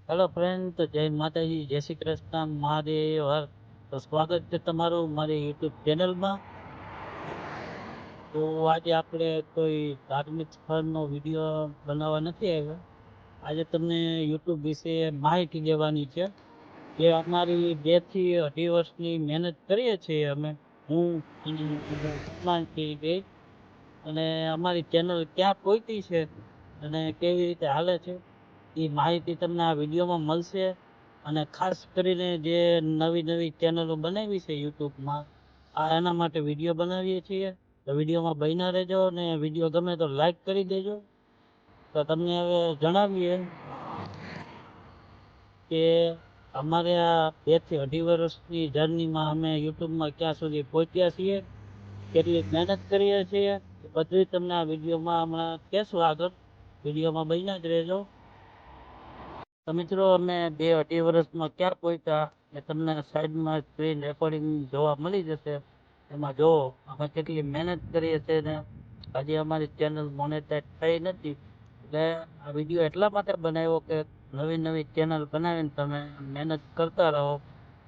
Hello friend, તો જય માતાજી, જય શ્રી કૃષ્ણ, મહાદેવ હર. તો સ્વાગત છે તમારું મારી યુટ્યુબ ચેનલમાં. તો આજે આપણે કોઈ ધાર્મિક સ્થળનો વિડીયો બનાવવા નથી આવ્યા. આજે તમને યુટ્યુબ વિશે માહિતી દેવાની છે. જે અમારી 2 થી 2.5 વર્ષની મહેનત કરીએ છીએ અમે, હું બે, અને અમારી ચેનલ ક્યાં પહોંચી છે અને કેવી રીતે હાલે છે એ માહિતી તમને આ વિડીયોમાં મળશે. અને ખાસ કરીને જે નવી નવી ચેનલો બનાવી છે યુટ્યુબમાં, આ એના માટે વિડીયો બનાવીએ છીએ. તો વિડીયોમાં બન્યા રહેજો, અને વિડીયો ગમે તો લાઈક કરી દેજો. તો તમને હવે જણાવીએ કે અમારે આ 2 થી 2.5 વર્ષની જર્નીમાં અમે યુટ્યુબમાં ક્યાં સુધી પહોંચ્યા છીએ, કેટલી મહેનત કરીએ છીએ, બધું તમને આ વિડીયોમાં હમણાં કહેશું. આગળ વિડીયોમાં બન્યા જ રહેજો. તો મિત્રો, અમે 2-2.5 વર્ષમાં ક્યાં પહોંચ્યા એ તમને સાઈડમાં સ્ક્રીન રેકોર્ડિંગ જોવા મળી જશે. એમાં જો અમે કેટલી મહેનત કરીએ છીએ ને હજી અમારી ચેનલ મોનેટાઈઝ થઈ નથી. એટલે આ વિડીયો એટલા માટે બનાવ્યો કે નવી નવી ચેનલ બનાવીને તમે મહેનત કરતા રહો,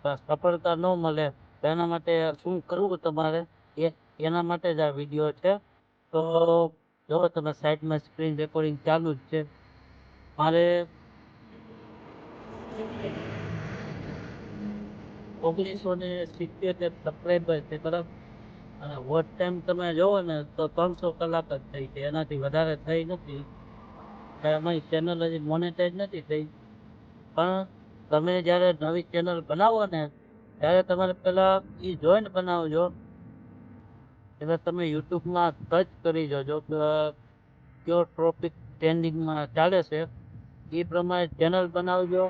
પણ સફળતા ન મળે તો એના માટે શું કરવું તમારે, એના માટે જ આ વિડીયો છે. તો જો તમે સાઈડમાં સ્ક્રીન રેકોર્ડિંગ ચાલુ જ છે. મારે 1970 સબસ્ક્રાઈબર છે બરાબર. અને વોચ ટાઈમ તમે જોવો ને તો 300 કલાક જ થઈ છે, એનાથી વધારે થઈ નથી. અમારી ચેનલ હજી મોનેટાઈઝ નથી થઈ. પણ તમે જ્યારે નવી ચેનલ બનાવો ને ત્યારે તમારે પહેલાં એ જોઈને બનાવજો. એટલે તમે યુટ્યુબમાં સર્ચ કરી જોજો કે કયો ટોપિક ટ્રેન્ડિંગમાં ચાલે છે, એ પ્રમાણે ચેનલ બનાવજો.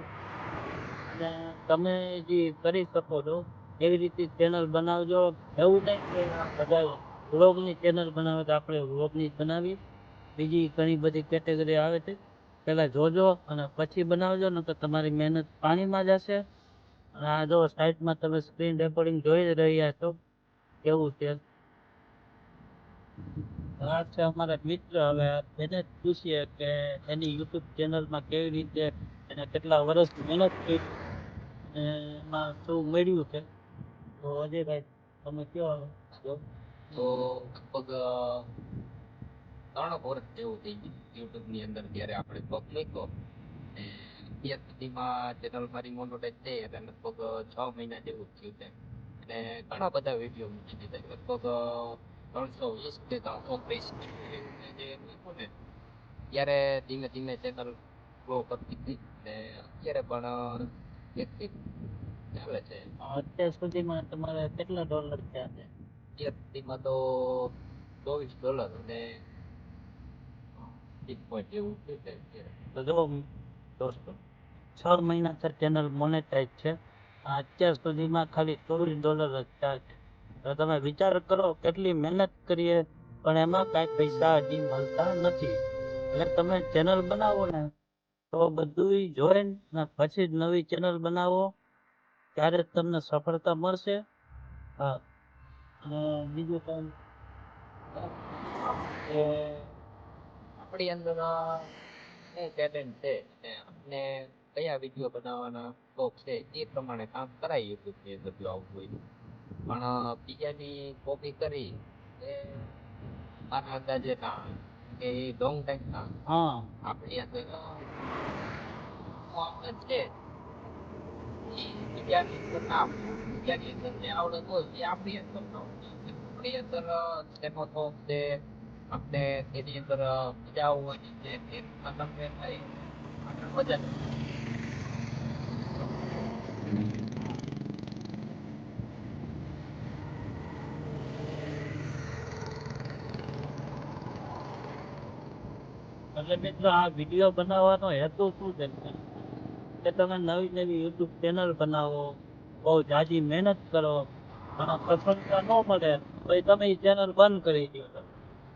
અને તમે જે કરી શકો છો એવી રીતે ચેનલ બનાવજો. એવું નહીં કે બધા વ્લોગની ચેનલ બનાવે તો આપણે વ્લોગની જ બનાવી. બીજી ઘણી બધી કેટેગરી આવે છે, પહેલાં જોજો અને પછી બનાવજો, ને તો તમારી મહેનત પાણીમાં જશે. અને આ જો સાઈડમાં તમે સ્ક્રીન રેકોર્ડિંગ જોઈ રહ્યા છો, કેવું છે. આ છે અમારા મિત્ર. હવે એને જ પૂછીએ કે એની યુટ્યુબ ચેનલમાં કેવી રીતે, એને કેટલા વર્ષ મહેનત કરી, એમાં શું મળ્યું છે. તો અજયભાઈ, તમે કયો છો. તો લગભગ 3 વર્ષ જેવું થઈ ગયું યુટ્યુબ ની અંદર જ્યારે આપણે પગ મૂક્યો. ને અત્યાર સુધીમાં ચેનલ મારી મોનોટાઈઝ થઈ એટલે લગભગ 6 મહિના જેવું જ થયું છે. અને ઘણા બધા વિડીયો મૂકી દીધા, લગભગ 320 કે 330 જે મૂક્યું ને ત્યારે ધીમે ધીમે ચેનલ ગ્રો કરતી હતી. ને અત્યારે પણ એક ચાલે છે. અત્યાર સુધીમાં તમારે કેટલા ડોલર થયા છે. અત્યાર સુધીમાં તો $24 અને 1 પોઈન્ટ જેવું થયું છે અત્યારે. તો જો દોસ્તો, 6 મહિના ચેનલ મોનેટાઈઝ છે. અત્યાર સુધીમાં ખાલી $24 જ ચાર્જ. તો તમે વિચાર કરો કેટલી મહેનત કરીએ, પણ એમાં કાંઈ પૈસા હજી મળતા નથી. એટલે તમે ચેનલ બનાવો ને તો બધું જોઈને પછી જ નવી ચેનલ બનાવો, ત્યારે જ તમને સફળતા મળશે. હા, અને બીજું કાંઈ કે આપણી અંદર શું ટેલેન્ટ છે ને આપણે કયા વિડીયો બનાવવાના શોખ છે એ પ્રમાણે કામ કરાય યુટ્યુબ ની અંદર જો આવતું હોય. પણ બીજાની કોપી કરી એ મારા અંદાજે ના કે એ લોંગ ટાઈમ ના હા, આપણી અંદર આવડત છે એ બીજાની અંદર ના હોય. બીજાની અંદર જે આવડત હોય એ આપણી અંદર ન હોય. આપણી અંદર તેનો શોખ છે, આપણે તેની અંદર મજા આવવાની છે, તે રીતના તમને થાય આગળ વધારે. એટલે મિત્રો, આ વિડીયો બનાવવાનો હેતુ શું છે કે તમે નવી નવી યુટ્યુબ ચેનલ બનાવો, બહુ જાજી મહેનત કરો, અને સફળતા ન મળે તો તમે એ ચેનલ બંધ કરી દો.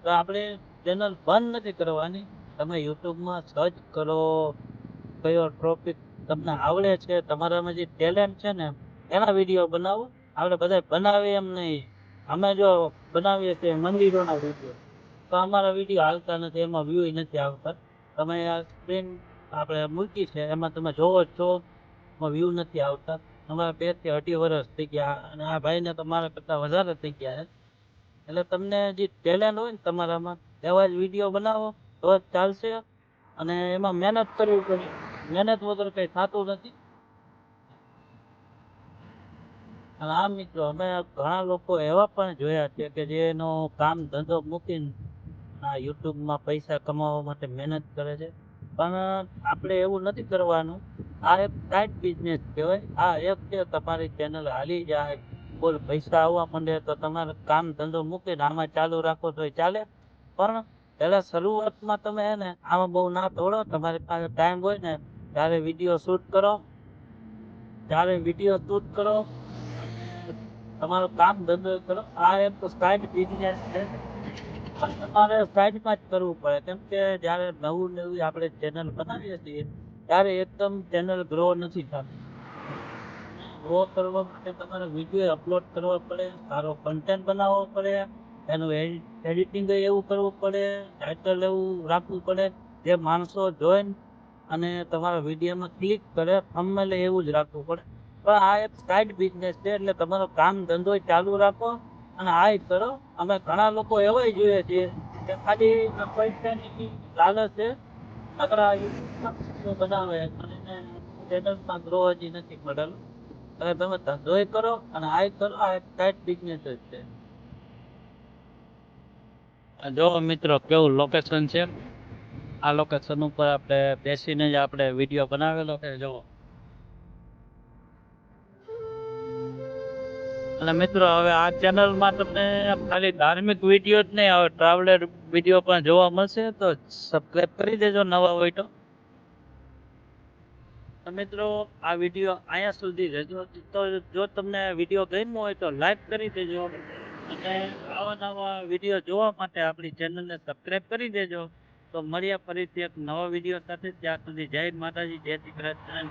તો આપણે ચેનલ બંધ નથી કરવાની. તમે યુટ્યુબમાં સર્ચ કરો કયો ટોપિક તમને આવડે છે, તમારામાં જે ટેલેન્ટ છે ને એના વિડીયો બનાવો. આપણે બધા બનાવીએ એમ નહીં. અમે જો બનાવીએ છીએ મંદિરોના વિડીયો, તો અમારા વિડીયો હાલતા નથી, એમાં વ્યૂ નથી આવતા. તમે આ સ્ક્રીન આપણે મૂકી છે એમાં તમે જોવો જ છો વ્યૂ નથી આવતા. અમારા 2 થી 2.5 વર્ષ થઈ ગયા અને આ ભાઈને તો મારા કરતાં વધારે થઈ ગયા છે. એટલે તમને જે ટેલેન્ટ હોય ને તમારામાં એવા જ વિડીયો બનાવો તો જ ચાલશે. અને એમાં મહેનત કરવી પડે, મહેનત વગર કંઈ થતું નથી. અને આ મિત્રો અમે ઘણા લોકો એવા પણ જોયા છે કે જેનો કામ ધંધો મૂકીને આ યુટ્યુબમાં પૈસા કમાવા માટે મહેનત કરે છે. પણ આપણે એવું નથી કરવાનું. આ એક સાઈડ બિઝનેસ કહેવાય. આ એક છે તમારી ચેનલ હાલી જાય, બોલ પૈસા આવવા માંડે તો તમારે કામ ધંધો મૂકીને આમાં ચાલુ રાખો તોય ચાલે. પણ પહેલા શરૂઆતમાં તમે હે ને આમાં બહુ ના દોડો. તમારી પાસે ટાઈમ હોય ને ત્યારે વિડીયો શૂટ કરો, તમારું કામ ધંધો કરો. આ એક સાઈડ બિઝનેસ છે. તમારે સાઈડમાં જ કરવું પડે, કેમ કે જ્યારે નવું નવી આપણે ચેનલ બનાવીએ છીએ ત્યારે એકદમ ચેનલ ગ્રો નથી થતી. ગ્રો કરવા માટે તમારે વિડીયો અપલોડ કરવા પડે, સારો કન્ટેન્ટ બનાવવો પડે, એનું એડિટિંગ એવું કરવું પડે, ટાઇટલ એવું રાખવું પડે જે માણસો જોઈને અને તમારા વિડીયોમાં ક્લિક કરે, થંબનેલ એવું જ રાખવું પડે. પણ આ એક સાઈડ બિઝનેસ છે એટલે તમારો કામ ધંધો ચાલુ રાખો અને આ કરો. અમે ઘણા લોકો એવાય જોઈએ છીએ કે ખાલી પૈસાની લાલચ છે, નકરા YouTube બનાવે અને ચેનલમાં ગ્રો હજી નથી મળેલું. હવે તમે ધંધોય કરો અને આ કરો. આ એક સાઈડ બિઝનેસ જ છે. જો મિત્રો કેવું લોકેશન છે. આ લોકેશન ઉપર આપણે બેસીને જ આપણે વિડીયો બનાવેલો છે જો. અને મિત્રો હવે આ ચેનલમાં તમને ખાલી ધાર્મિક વિડીયો જ નહીં, હવે ટ્રાવેલર વિડીયો પણ જોવા મળશે. તો સબસ્ક્રાઇબ કરી દેજો નવા હોય તો. મિત્રો આ વિડીયો અહીંયા સુધી રહેજો. તો જો તમને વિડીયો ગમ્યો હોય તો લાઈક કરી દેજો અને આવા નવા વિડીયો જોવા માટે આપણી ચેનલને સબસ્ક્રાઇબ કરી દેજો. તો મળીએ ફરીથી એક નવા વિડીયો સાથે. ત્યાં સુધી જય માતાજી, જય શ્રી કૃષ્ણ.